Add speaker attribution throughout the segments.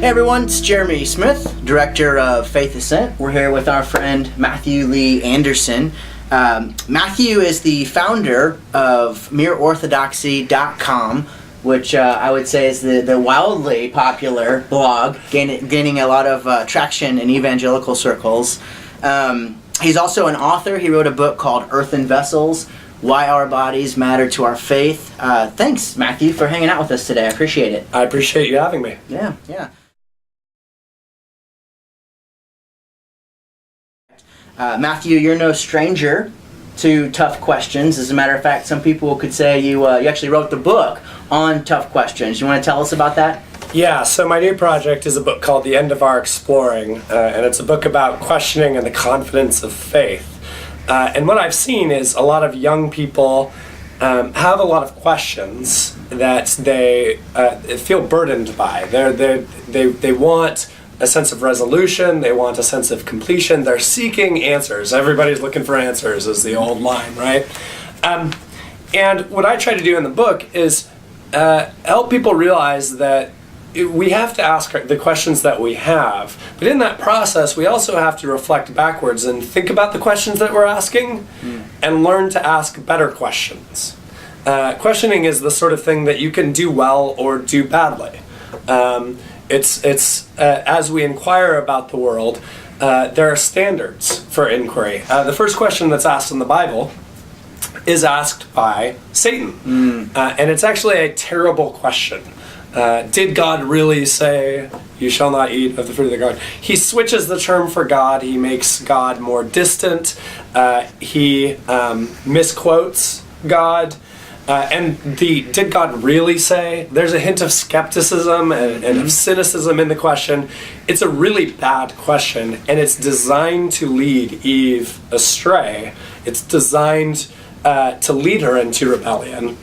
Speaker 1: Hey everyone, it's Jeremy Smith, Director of Faith Ascent. We're here with our friend Matthew Lee Anderson. Matthew is the founder of MereOrthodoxy.com, which I would say is the wildly popular blog, gaining a lot of traction in evangelical circles. He's also an author. He wrote a book called Earthen Vessels, Why Our Bodies Matter to Our Faith. Thanks, Matthew, for hanging out with us today. I appreciate it.
Speaker 2: I appreciate you having me.
Speaker 1: Yeah. Matthew, you're no stranger to tough questions. As a matter of fact, some people could say you actually wrote the book on tough questions. You want to tell us about that?
Speaker 2: Yeah, so my new project is a book called The End of Our Exploring, and it's a book about questioning and the confidence of faith. And what I've seen is a lot of young people have a lot of questions that they feel burdened by. They want a sense of resolution, they want a sense of completion, they're seeking answers. Everybody's looking for answers is the old line, right? And what I try to do in the book is help people realize that we have to ask the questions that we have, but in that process we also have to reflect backwards and think about the questions that we're asking and learn to ask better questions. Questioning is the sort of thing that you can do well or do badly. It's as we inquire about the world, there are standards for inquiry. The first question that's asked in the Bible is asked by Satan, and it's actually a terrible question. Did God really say, "You shall not eat of the fruit of the garden"? He switches the term for God. He makes God more distant. He misquotes God. And did God really say? There's a hint of skepticism and of cynicism in the question. It's a really bad question, and it's designed to lead Eve astray. It's designed to lead her into rebellion.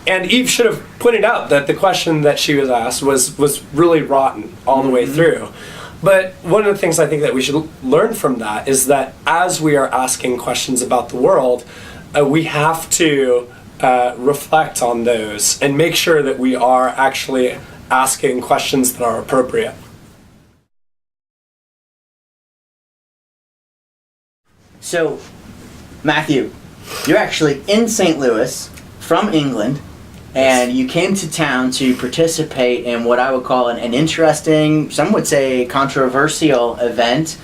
Speaker 2: And Eve should have pointed out that the question that she was asked was really rotten all the way through. But one of the things I think that we should learn from that is that as we are asking questions about the world, we have to reflect on those and make sure that we are actually asking questions that are appropriate.
Speaker 1: So, Matthew, you're actually in St. Louis from England, and you came to town to participate in what I would call an interesting, some would say controversial event.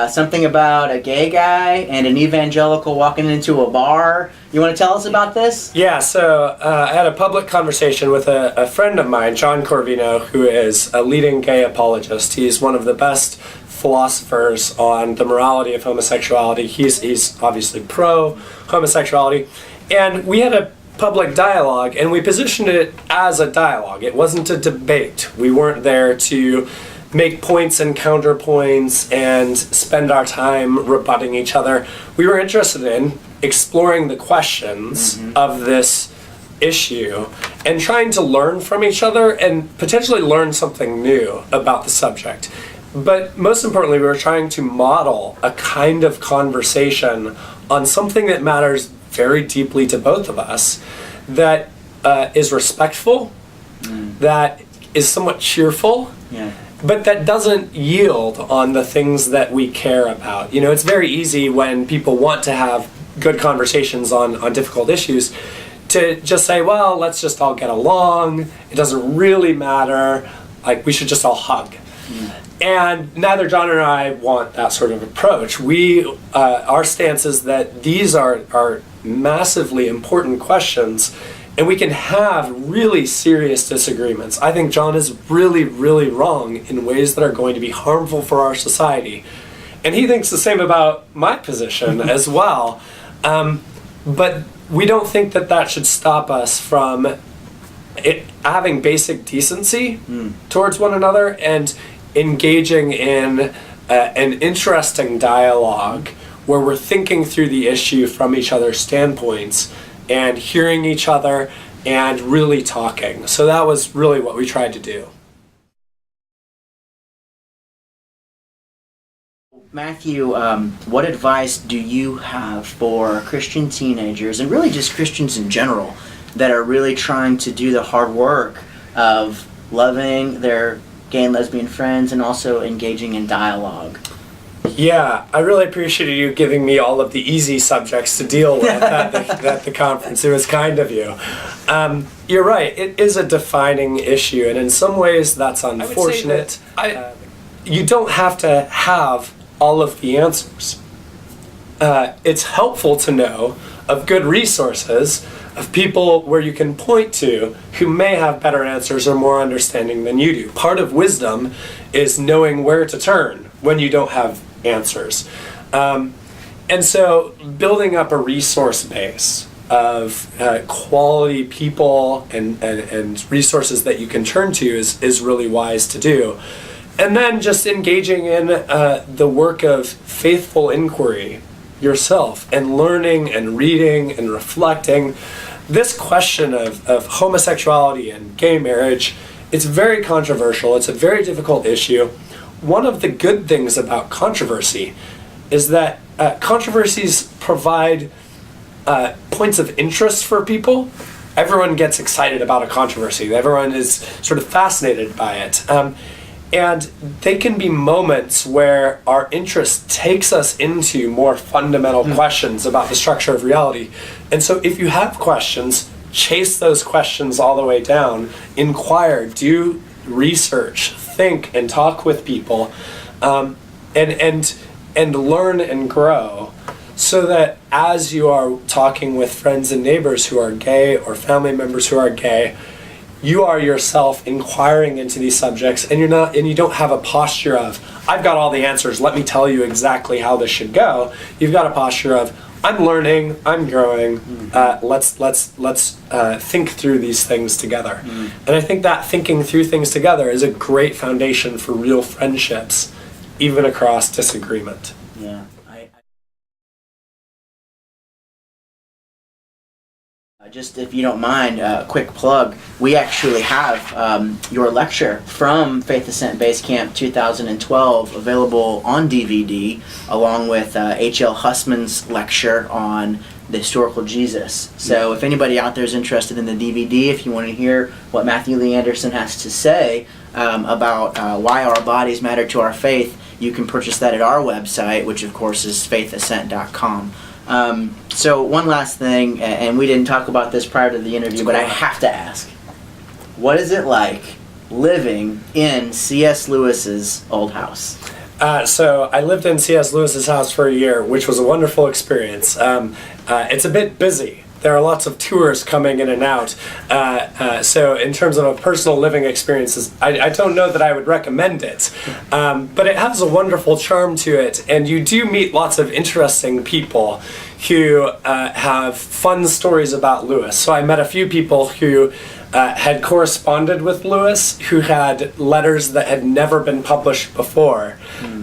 Speaker 1: Something about a gay guy and an evangelical walking into a bar. You want to tell us about this?
Speaker 2: Yeah, so I had a public conversation with a friend of mine, John Corvino, who is a leading gay apologist. He's one of the best philosophers on the morality of homosexuality. He's obviously pro-homosexuality. And we had a public dialogue, and we positioned it as a dialogue. It wasn't a debate. We weren't there to make points and counterpoints and spend our time rebutting each other. We were interested in exploring the questions of this issue and trying to learn from each other and potentially learn something new about the subject. But most importantly, we were trying to model a kind of conversation on something that matters very deeply to both of us, that is respectful, that is somewhat cheerful, but that doesn't yield on the things that we care about. You know, it's very easy when people want to have good conversations on difficult issues to just say, well, let's just all get along. It doesn't really matter. Like, we should just all hug. And neither John and I want that sort of approach. Our stance is that these are massively important questions, and we can have really serious disagreements. I think John is really, really wrong in ways that are going to be harmful for our society. And he thinks the same about my position as well. But we don't think that should stop us from having basic decency towards one another and engaging in an interesting dialogue where we're thinking through the issue from each other's standpoints and hearing each other and really talking. So that was really what we tried to do.
Speaker 1: Matthew, what advice do you have for Christian teenagers, and really just Christians in general, that are really trying to do the hard work of loving their gay and lesbian friends, and also engaging in dialogue.
Speaker 2: Yeah, I really appreciated you giving me all of the easy subjects to deal with at the conference. It was kind of you. You're right, it is a defining issue, and in some ways that's unfortunate. You don't have to have all of the answers. It's helpful to know of good resources, of people where you can point to who may have better answers or more understanding than you do. Part of wisdom is knowing where to turn when you don't have answers. And so building up a resource base of quality people and resources that you can turn to is really wise to do. And then just engaging in the work of faithful inquiry yourself and learning and reading and reflecting. This question of homosexuality and gay marriage, it's very controversial. It's a very difficult issue. One of the good things about controversy is that controversies provide points of interest for people. Everyone gets excited about a controversy. Everyone is sort of fascinated by it. And they can be moments where our interest takes us into more fundamental questions about the structure of reality. And so if you have questions, chase those questions all the way down, inquire, do research, think and talk with people, and learn and grow, so that as you are talking with friends and neighbors who are gay or family members who are gay, you are yourself inquiring into these subjects, and you don't have a posture of, I've got all the answers, let me tell you exactly how this should go. You've got a posture of, I'm learning, I'm growing, let's think through these things together. And I think that thinking through things together is a great foundation for real friendships, even across disagreement.
Speaker 1: Yeah. Just if you don't mind, a quick plug. We actually have your lecture from Faith Ascent Base Camp 2012 available on DVD, along with H.L. Hussman's lecture on the historical Jesus. So if anybody out there is interested in the DVD, if you want to hear what Matthew Lee Anderson has to say about why our bodies matter to our faith, you can purchase that at our website, which of course is faithascent.com. So one last thing, and we didn't talk about this prior to the interview, but I have to ask, what is it like living in C.S. Lewis's old house?
Speaker 2: So I lived in C.S. Lewis's house for a year, which was a wonderful experience. It's a bit busy. There are lots of tours coming in and out. So in terms of a personal living experiences, I don't know that I would recommend it. But it has a wonderful charm to it, and you do meet lots of interesting people who have fun stories about Lewis. So I met a few people who had corresponded with Lewis, who had letters that had never been published before.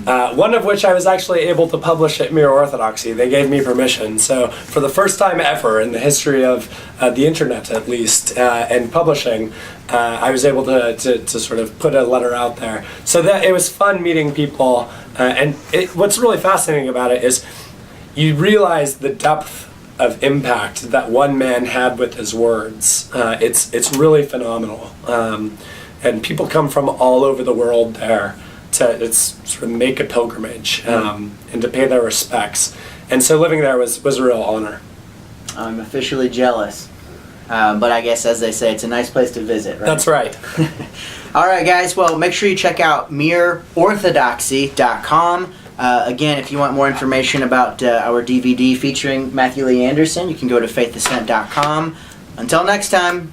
Speaker 2: One of which I was actually able to publish at Mere Orthodoxy. They gave me permission. So for the first time ever in the history of the internet, at least, and publishing, I was able to sort of put a letter out there. So that it was fun meeting people. What's really fascinating about it is you realize the depth of impact that one man had with his words. It's really phenomenal. And people come from all over the world there to sort of make a pilgrimage and to pay their respects. And so living there was a real honor.
Speaker 1: I'm officially jealous. But I guess, as they say, it's a nice place to visit, right?
Speaker 2: That's right.
Speaker 1: All right, guys. Well, make sure you check out mereorthodoxy.com. Again, if you want more information about our DVD featuring Matthew Lee Anderson, you can go to faithascent.com. Until next time.